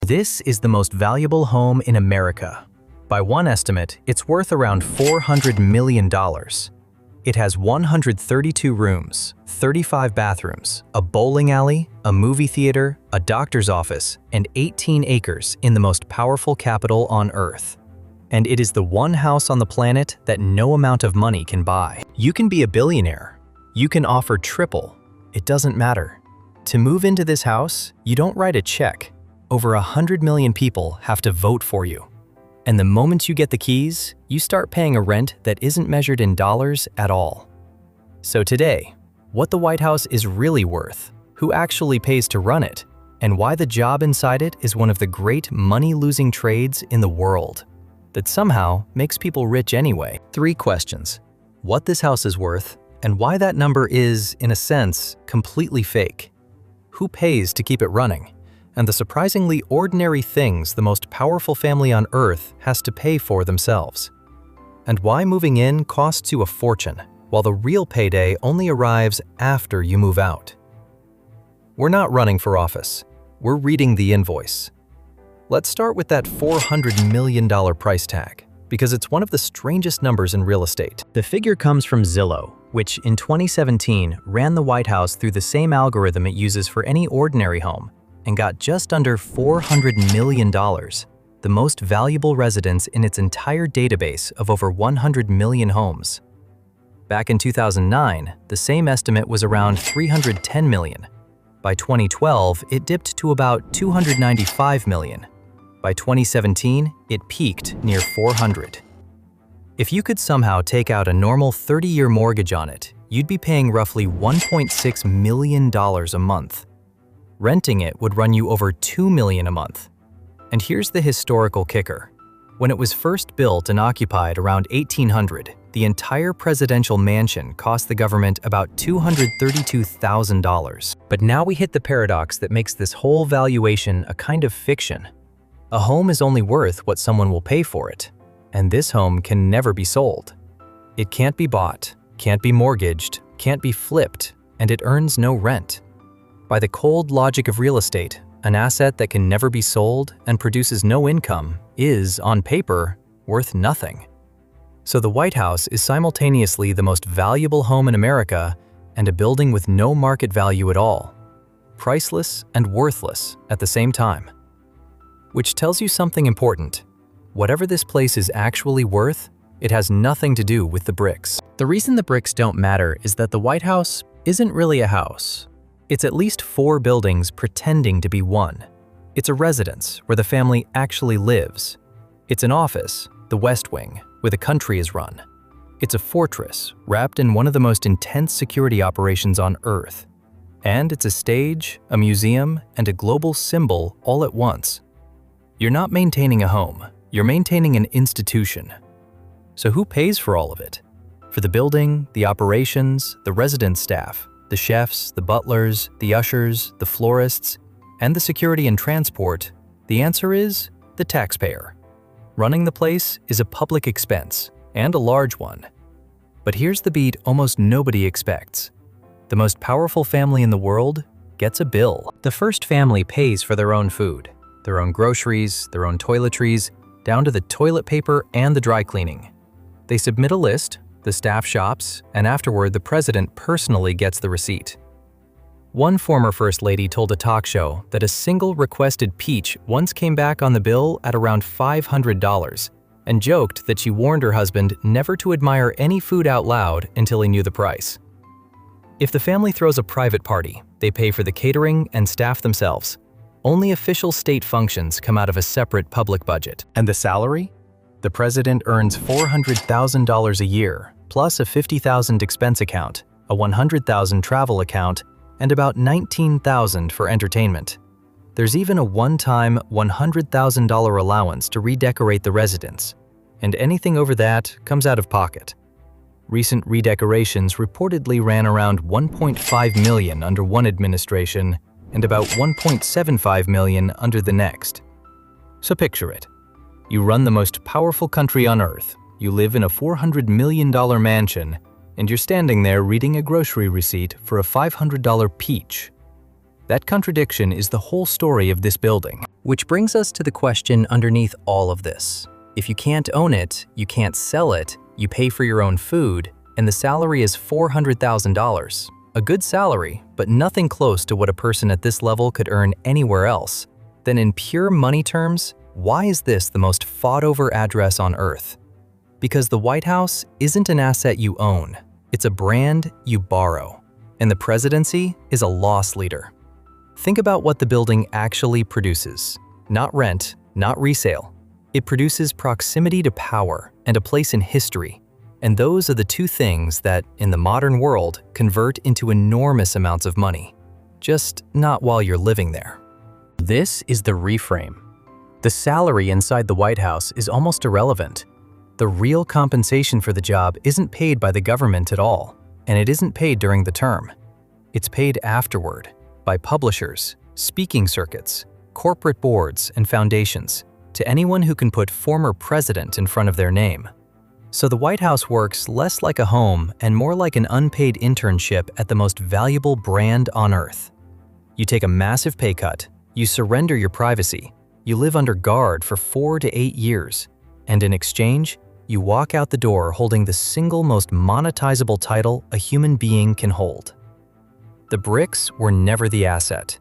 This is the most valuable home in America. By one estimate, it's worth around $400 million. It has 132 rooms, 35 bathrooms, a bowling alley, a movie theater, a doctor's office, and 18 acres in the most powerful capital on Earth. And it is the one house on the planet that no amount of money can buy. You can be a billionaire. You can offer triple. It doesn't matter. To move into this house, you don't write a check. Over 100 million people have to vote for you. And the moment you get the keys, you start paying a rent that isn't measured in dollars at all. So today, what the White House is really worth, who actually pays to run it, and why the job inside it is one of the great money-losing trades in the world that somehow makes people rich anyway. 3 questions: what this house is worth, and why that number is, in a sense, completely fake. Who pays to keep it running? And the surprisingly ordinary things the most powerful family on Earth has to pay for themselves. And why moving in costs you a fortune, while the real payday only arrives after you move out. We're not running for office. We're reading the invoice. Let's start with that $400 million price tag, because it's one of the strangest numbers in real estate. The figure comes from Zillow, which in 2017 ran the White House through the same algorithm it uses for any ordinary home, and got just under $400 million, the most valuable residence in its entire database of over 100 million homes. Back in 2009, the same estimate was around $310 million. By 2012, it dipped to about $295 million. By 2017, it peaked near $400. If you could somehow take out a normal 30-year mortgage on it, you'd be paying roughly $1.6 million a month. Renting it would run you over $2 million a month. And here's the historical kicker. When it was first built and occupied around 1800, the entire presidential mansion cost the government about $232,000. But now we hit the paradox that makes this whole valuation a kind of fiction. A home is only worth what someone will pay for it. And this home can never be sold. It can't be bought, can't be mortgaged, can't be flipped, and it earns no rent. By the cold logic of real estate, an asset that can never be sold and produces no income is, on paper, worth nothing. So the White House is simultaneously the most valuable home in America and a building with no market value at all, priceless and worthless at the same time. Which tells you something important. Whatever this place is actually worth, it has nothing to do with the bricks. The reason the bricks don't matter is that the White House isn't really a house. It's at least 4 buildings pretending to be one. It's a residence where the family actually lives. It's an office, the West Wing, where the country is run. It's a fortress wrapped in one of the most intense security operations on Earth. And it's a stage, a museum, and a global symbol all at once. You're not maintaining a home, you're maintaining an institution. So who pays for all of it? For the building, the operations, the resident staff, the chefs, the butlers, the ushers, the florists, and the security and transport, the answer is the taxpayer. Running the place is a public expense, and a large one. But here's the beat almost nobody expects. The most powerful family in the world gets a bill. The first family pays for their own food, their own groceries, their own toiletries, down to the toilet paper and the dry cleaning. They submit a list, the staff shops, and afterward the president personally gets the receipt. One former First Lady told a talk show that a single requested peach once came back on the bill at around $500 and joked that she warned her husband never to admire any food out loud until he knew the price. If the family throws a private party, they pay for the catering and staff themselves. Only official state functions come out of a separate public budget. And the salary? The president earns $400,000 a year, plus a $50,000 expense account, a $100,000 travel account, and about $19,000 for entertainment. There's even a one-time $100,000 allowance to redecorate the residence, and anything over that comes out of pocket. Recent redecorations reportedly ran around $1.5 million under one administration and about $1.75 million under the next. So picture it. You run the most powerful country on Earth, you live in a $400 million mansion, and you're standing there reading a grocery receipt for a $500 peach. That contradiction is the whole story of this building. Which brings us to the question underneath all of this. If you can't own it, you can't sell it, you pay for your own food, and the salary is $400,000. A good salary, but nothing close to what a person at this level could earn anywhere else. Then in pure money terms, why is this the most fought-over address on Earth? Because the White House isn't an asset you own. It's a brand you borrow. And the presidency is a loss leader. Think about what the building actually produces. Not rent, not resale. It produces proximity to power and a place in history. And those are the two things that, in the modern world, convert into enormous amounts of money. Just not while you're living there. This is the reframe. The salary inside the White House is almost irrelevant. The real compensation for the job isn't paid by the government at all, and it isn't paid during the term. It's paid afterward, by publishers, speaking circuits, corporate boards, and foundations, to anyone who can put former president in front of their name. So the White House works less like a home and more like an unpaid internship at the most valuable brand on Earth. You take a massive pay cut, you surrender your privacy, you live under guard for 4 to 8 years, and in exchange, you walk out the door holding the single most monetizable title a human being can hold. The bricks were never the asset.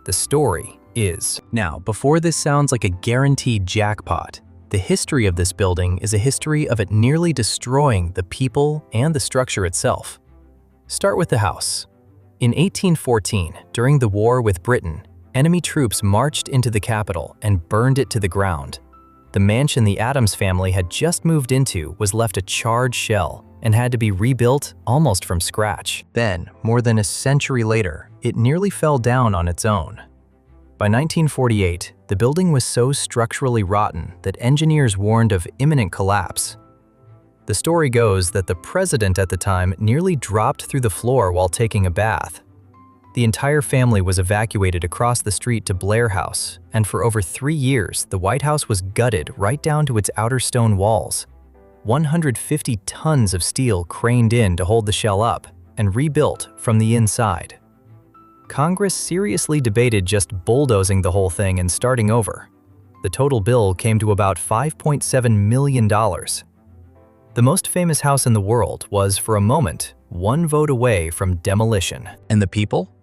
The story is. Now, before this sounds like a guaranteed jackpot, the history of this building is a history of it nearly destroying the people and the structure itself. Start with the house. In 1814, during the war with Britain, enemy troops marched into the Capitol and burned it to the ground. The mansion the Adams family had just moved into was left a charred shell and had to be rebuilt almost from scratch. Then, more than a century later, it nearly fell down on its own. By 1948, the building was so structurally rotten that engineers warned of imminent collapse. The story goes that the president at the time nearly dropped through the floor while taking a bath. The entire family was evacuated across the street to Blair House, and for over 3 years, the White House was gutted right down to its outer stone walls. 150 tons of steel craned in to hold the shell up and rebuilt from the inside. Congress seriously debated just bulldozing the whole thing and starting over. The total bill came to about $5.7 million. The most famous house in the world was, for a moment, one vote away from demolition. And the people?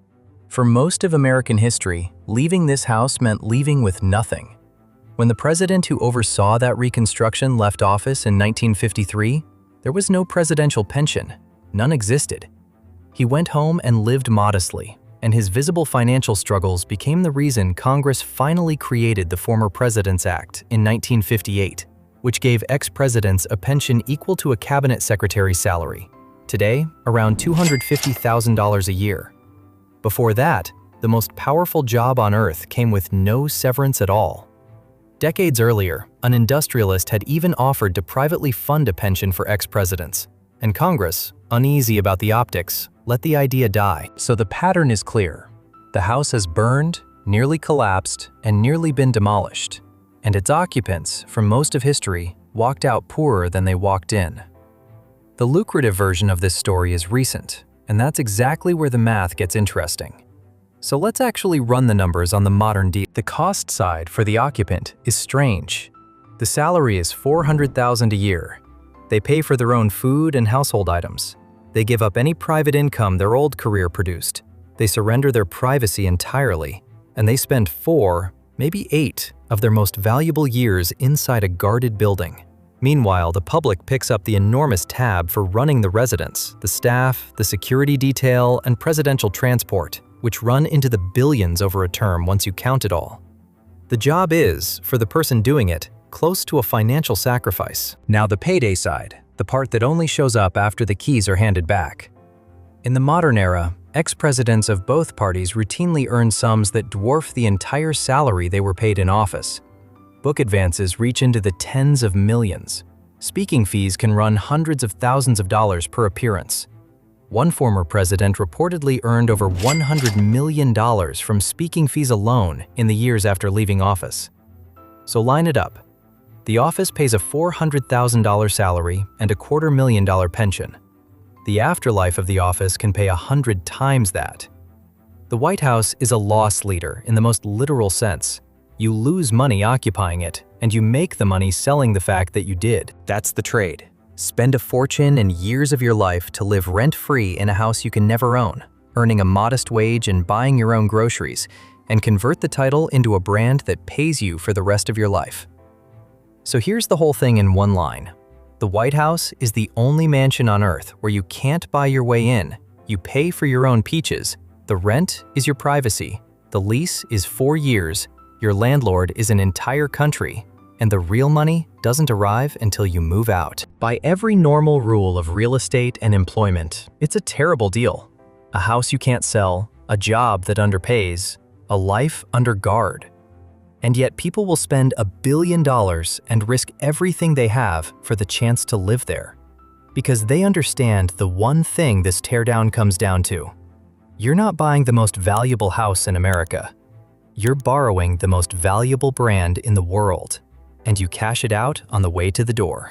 For most of American history, leaving this house meant leaving with nothing. When the president who oversaw that reconstruction left office in 1953, there was no presidential pension. None existed. He went home and lived modestly, and his visible financial struggles became the reason Congress finally created the Former President's Act in 1958, which gave ex-presidents a pension equal to a cabinet secretary's salary. Today, around $250,000 a year. Before that, the most powerful job on Earth came with no severance at all. Decades earlier, an industrialist had even offered to privately fund a pension for ex-presidents, and Congress, uneasy about the optics, let the idea die. So the pattern is clear. The house has burned, nearly collapsed, and nearly been demolished, and its occupants, for most of history, walked out poorer than they walked in. The lucrative version of this story is recent, and that's exactly where the math gets interesting. So let's actually run the numbers on the modern deal. The cost side for the occupant is strange. The salary is $400,000 a year. They pay for their own food and household items. They give up any private income their old career produced. They surrender their privacy entirely, and they spend 4, maybe 8, of their most valuable years inside a guarded building. Meanwhile, the public picks up the enormous tab for running the residence, the staff, the security detail, and presidential transport, which run into the billions over a term once you count it all. The job is, for the person doing it, close to a financial sacrifice. Now the payday side, the part that only shows up after the keys are handed back. In the modern era, ex-presidents of both parties routinely earn sums that dwarf the entire salary they were paid in office. Book advances reach into the tens of millions. Speaking fees can run hundreds of thousands of dollars per appearance. One former president reportedly earned over $100 million from speaking fees alone in the years after leaving office. So line it up. The office pays a $400,000 salary and a $250,000 pension. The afterlife of the office can pay 100 times that. The White House is a loss leader in the most literal sense. You lose money occupying it, and you make the money selling the fact that you did. That's the trade. Spend a fortune and years of your life to live rent-free in a house you can never own, earning a modest wage and buying your own groceries, and convert the title into a brand that pays you for the rest of your life. So here's the whole thing in one line. The White House is the only mansion on Earth where you can't buy your way in. You pay for your own peaches. The rent is your privacy. The lease is 4 years. Your landlord is an entire country. And the real money doesn't arrive until you move out. By every normal rule of real estate and employment, it's a terrible deal. A house you can't sell, a job that underpays, a life under guard. And yet people will spend $1 billion and risk everything they have for the chance to live there. Because they understand the one thing this teardown comes down to. You're not buying the most valuable house in America. You're borrowing the most valuable brand in the world, and you cash it out on the way to the door.